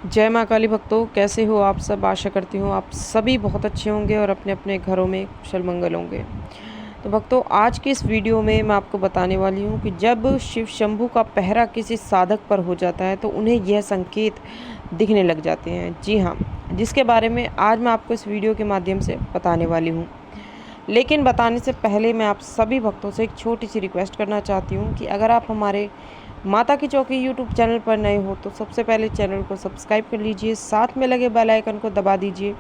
जय माँ काली भक्तों, कैसे हो आप सब। आशा करती हूँ आप सभी बहुत अच्छे होंगे और अपने अपने घरों में कुशल मंगल होंगे। तो भक्तों, आज की इस वीडियो में मैं आपको बताने वाली हूँ कि जब शिव शंभू का पहरा किसी साधक पर हो जाता है तो उन्हें यह संकेत दिखने लग जाते हैं। जी हाँ, जिसके बारे में आज मैं आपको इस वीडियो के माध्यम से बताने वाली हूँ। लेकिन बताने से पहले मैं आप सभी भक्तों से एक छोटी सी रिक्वेस्ट करना चाहती हूँ कि अगर आप हमारे माता की चौकी यूट्यूब चैनल पर नए हो तो सबसे पहले चैनल को सब्सक्राइब कर लीजिए, साथ में लगे बेल आइकन को दबा दीजिए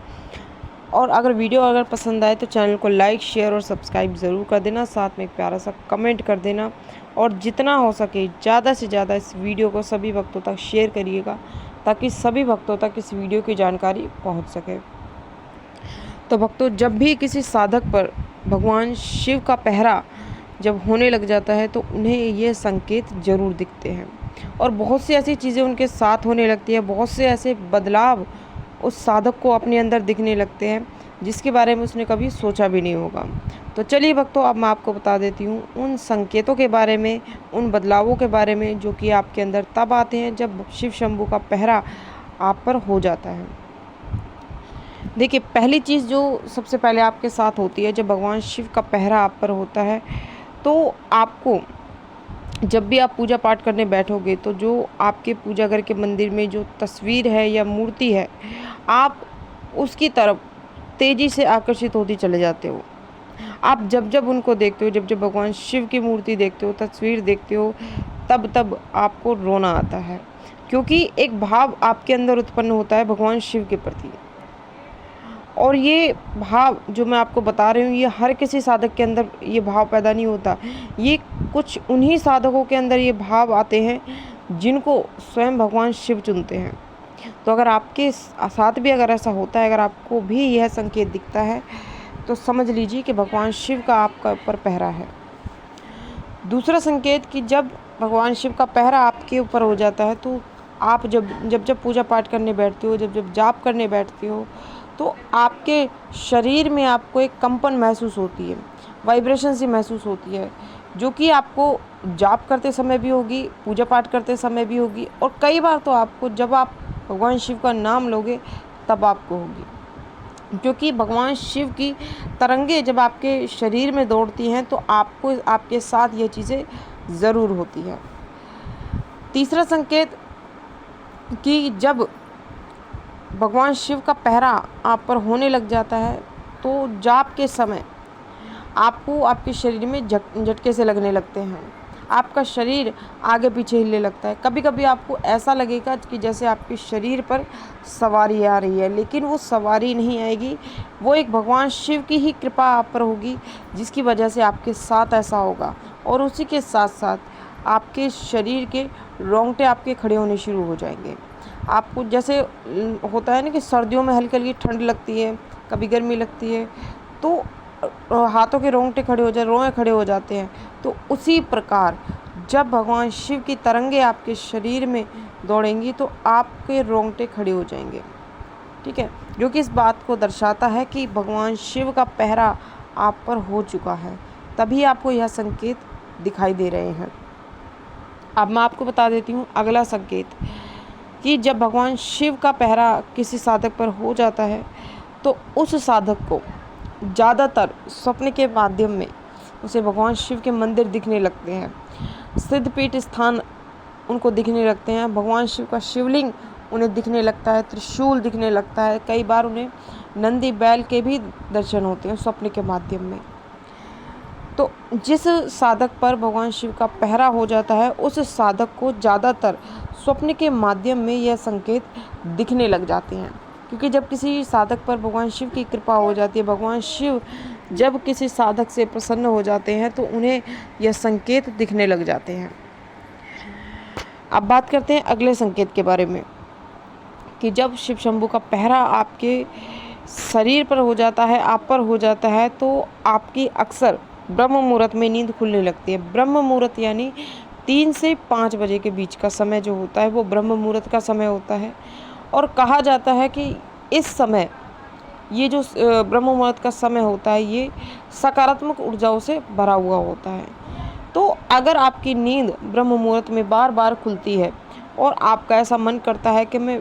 और अगर वीडियो पसंद आए तो चैनल को लाइक, शेयर और सब्सक्राइब ज़रूर कर देना। साथ में एक प्यारा सा कमेंट कर देना और जितना हो सके ज़्यादा से ज़्यादा इस वीडियो को सभी भक्तों तक शेयर करिएगा ताकि सभी भक्तों तक इस वीडियो की जानकारी पहुँच सके। तो भक्तों, जब भी किसी साधक पर भगवान शिव का पहरा जब होने लग जाता है तो उन्हें ये संकेत ज़रूर दिखते हैं और बहुत सी ऐसी चीज़ें उनके साथ होने लगती है, बहुत से ऐसे बदलाव उस साधक को अपने अंदर दिखने लगते हैं जिसके बारे में उसने कभी सोचा भी नहीं होगा। तो चलिए भक्तों, अब मैं आपको बता देती हूँ उन संकेतों के बारे में, उन बदलावों के बारे में जो कि आपके अंदर तब आते हैं जब शिव शंभू का पहरा आप पर हो जाता है। देखिए, पहली चीज़ जो सबसे पहले आपके साथ होती है जब भगवान शिव का पहरा आप पर होता है तो आपको जब भी आप पूजा पाठ करने बैठोगे तो जो आपके पूजा घर के मंदिर में जो तस्वीर है या मूर्ति है, आप उसकी तरफ तेज़ी से आकर्षित होती चले जाते हो। आप जब जब उनको देखते हो, जब जब भगवान शिव की मूर्ति देखते हो, तस्वीर देखते हो, तब तब आपको रोना आता है क्योंकि एक भाव आपके अंदर उत्पन्न होता है भगवान शिव के प्रति। और ये भाव जो मैं आपको बता रही हूँ, ये हर किसी साधक के अंदर ये भाव पैदा नहीं होता। ये कुछ उन्हीं साधकों के अंदर ये भाव आते हैं जिनको स्वयं भगवान शिव चुनते हैं। तो अगर आपके साथ भी अगर ऐसा होता है, अगर आपको भी यह संकेत दिखता है तो समझ लीजिए कि भगवान शिव का आपका ऊपर पहरा है। दूसरा संकेत कि जब भगवान शिव का पहरा आपके ऊपर हो जाता है तो आप जब जब जब पूजा पाठ करने बैठते हो, जब जब जाप करने बैठते हो तो आपके शरीर में आपको एक कंपन महसूस होती है, वाइब्रेशन सी महसूस होती है, जो कि आपको जाप करते समय भी होगी, पूजा पाठ करते समय भी होगी और कई बार तो आपको जब आप भगवान शिव का नाम लोगे तब आपको होगी, क्योंकि भगवान शिव की तरंगे जब आपके शरीर में दौड़ती हैं तो आपको आपके साथ ये चीज़ें ज़रूर होती है। तीसरा संकेत कि जब भगवान शिव का पहरा आप पर होने लग जाता है तो जाप के समय आपको आपके शरीर में झटके से लगने लगते हैं, आपका शरीर आगे पीछे हिलने लगता है। कभी कभी आपको ऐसा लगेगा कि जैसे आपके शरीर पर सवारी आ रही है, लेकिन वो सवारी नहीं आएगी, वो एक भगवान शिव की ही कृपा आप पर होगी जिसकी वजह से आपके साथ ऐसा होगा। और उसी के साथ साथ आपके शरीर के रोंगटे आपके खड़े होने शुरू हो जाएंगे। आपको जैसे होता है ना कि सर्दियों में हल्की हल्की ठंड लगती है, कभी गर्मी लगती है, तो हाथों के रोंगटे खड़े हो जाए, रोए खड़े हो जाते हैं। तो उसी प्रकार जब भगवान शिव की तरंगे आपके शरीर में दौड़ेंगी तो आपके रोंगटे खड़े हो जाएंगे। ठीक है, जो कि इस बात को दर्शाता है कि भगवान शिव का पहरा आप पर हो चुका है, तभी आपको यह संकेत दिखाई दे रहे हैं। अब मैं आपको बता देती हूँ अगला संकेत कि जब भगवान शिव का पहरा किसी साधक पर हो जाता है तो उस साधक को ज़्यादातर स्वप्न के माध्यम में उसे भगवान शिव के मंदिर दिखने लगते हैं, सिद्धपीठ स्थान उनको दिखने लगते हैं, भगवान शिव का शिवलिंग उन्हें दिखने लगता है, त्रिशूल दिखने लगता है, कई बार उन्हें नंदी बैल के भी दर्शन होते हैं स्वप्न के माध्यम में। तो जिस साधक पर भगवान शिव का पहरा हो जाता है उस साधक को ज़्यादातर स्वप्न के माध्यम में यह संकेत दिखने लग जाते हैं, क्योंकि जब किसी साधक पर भगवान शिव की कृपा हो जाती है, भगवान शिव जब किसी साधक से प्रसन्न हो जाते हैं तो उन्हें यह संकेत दिखने लग जाते हैं। अब बात करते हैं अगले संकेत के बारे में कि जब शिव शंभू का पहरा आपके शरीर पर हो जाता है, आप पर हो जाता है, तो आपकी अक्सर ब्रह्म मुहूर्त में नींद खुलने लगती है। ब्रह्म मुहूर्त यानी 3 से 5 बजे के बीच का समय जो होता है वो ब्रह्म मुहूर्त का समय होता है और कहा जाता है कि इस समय ये जो ब्रह्म मुहूर्त का समय होता है ये सकारात्मक ऊर्जाओं से भरा हुआ होता है। तो अगर आपकी नींद ब्रह्म मुहूर्त में बार बार खुलती है और आपका ऐसा मन करता है कि मैं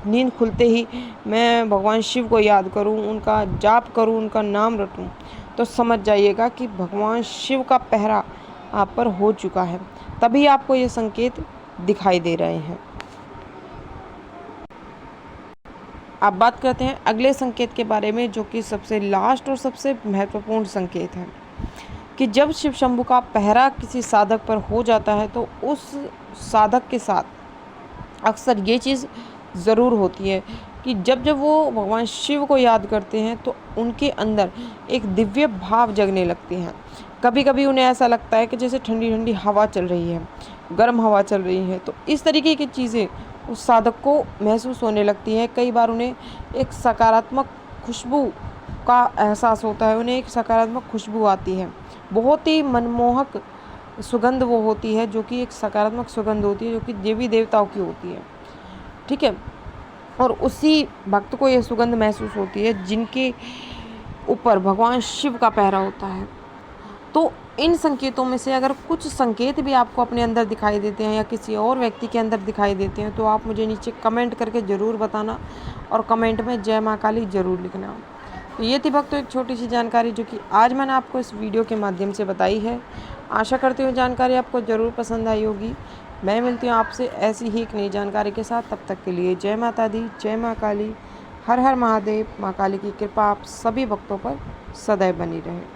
नींद खुलते ही मैं भगवान शिव को याद करूं, उनका जाप करूं, उनका नाम रटूं, तो समझ जाइएगा कि भगवान शिव का पहरा आप पर हो चुका है, तभी आपको ये संकेत दिखाई दे रहे हैं। अब बात करते हैं अगले संकेत के बारे में, जो कि सबसे लास्ट और सबसे महत्वपूर्ण संकेत है कि जब शिव शंभू का पहरा किसी साधक पर हो जाता है तो उस साधक के साथ अक्सर ये चीज़ ज़रूर होती है कि जब जब वो भगवान शिव को याद करते हैं तो उनके अंदर एक दिव्य भाव जगने लगते हैं। कभी कभी उन्हें ऐसा लगता है कि जैसे ठंडी ठंडी हवा चल रही है, गर्म हवा चल रही है, तो इस तरीके की चीज़ें उस साधक को महसूस होने लगती है। कई बार उन्हें एक सकारात्मक खुशबू का एहसास होता है, उन्हें एक सकारात्मक खुशबू आती है, बहुत ही मनमोहक सुगंध वो होती है, जो कि एक सकारात्मक सुगंध होती है, जो कि देवी देवताओं की होती है, ठीक है। और उसी भक्त को ये सुगंध महसूस होती है जिनके ऊपर भगवान शिव का पहरा होता है। तो इन संकेतों में से अगर कुछ संकेत भी आपको अपने अंदर दिखाई देते हैं या किसी और व्यक्ति के अंदर दिखाई देते हैं तो आप मुझे नीचे कमेंट करके ज़रूर बताना, और कमेंट में जय माँ काली ज़रूर लिखना। तो ये थी भक्तों एक छोटी सी जानकारी जो कि आज मैंने आपको इस वीडियो के माध्यम से बताई है। आशा करती हूँ जानकारी आपको ज़रूर पसंद आई होगी। मैं मिलती हूँ आपसे ऐसी ही एक नई जानकारी के साथ, तब तक के लिए जय माता दी, जय माँ काली, हर हर महादेव। माँ काली की कृपा आप सभी भक्तों पर सदैव बनी रहे।